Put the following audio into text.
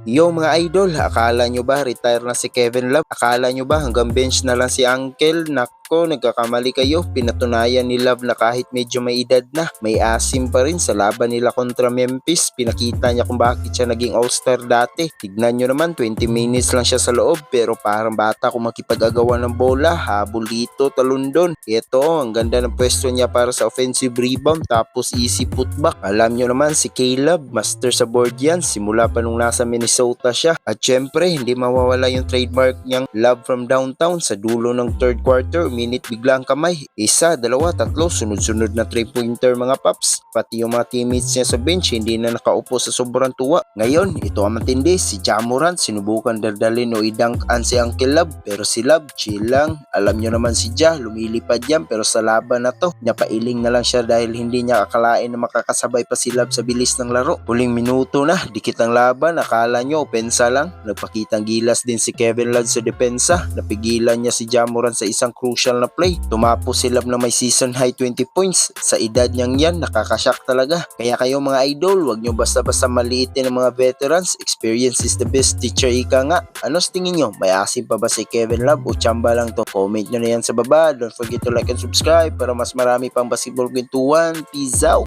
Yo mga idol, akala nyo ba retire na si Kevin Love? Akala nyo ba hanggang bench na lang si Uncle? Nako, nagkakamali kayo. Pinatunayan ni Love na kahit medyo may edad na, may asim pa rin sa laban nila kontra Memphis. Pinakita niya kung bakit siya naging all-star dati. Tignan nyo naman, 20 minutes lang siya sa loob pero parang bata kung makipag-agawan ng bola. Habol dito, talon doon. Ito, ang ganda ng pwesto niya para sa offensive rebound tapos easy putback. Alam nyo naman si Caleb, master sa board yan simula pa nung nasa Minnesota siya. At syempre, hindi mawawala yung trademark niyang love from downtown. Sa dulo ng third quarter, minute bigla ang kamay. Isa, dalawa, tatlo, sunod-sunod na 3-pointer mga paps. Pati yung mga teammates niya sa bench, hindi na nakaupo sa sobrang tuwa. Ngayon, ito ang matindi. Si Ja Morant, sinubukan daldalin o idangkan si Uncle Love. Pero si Love, chill lang. Alam nyo naman si Ja, lumilipad yan. Pero sa laban na to, napailing na lang siya dahil hindi niya akalain na makakasabay pa si Love sa bilis ng laro. Huling minuto na, dikit ang laban. Akala nyo, opensa lang. Nagpakitang gilas din si Kevin Love sa depensa. Napigilan niya si Ja Morant sa isang crucial na play. Tumapos si Love na may season high 20 points. Sa edad niyang yan, nakakashock talaga. Kaya kayo mga idol, wag nyo basta-basta maliitin ng mga veterans. Experience is the best teacher, ika nga. Ano sa tingin nyo? May asim pa ba si Kevin Love o tsamba lang to? Comment nyo na yan sa baba. Don't forget to like and subscribe para mas marami pang basketball kwentuhan. Peace out!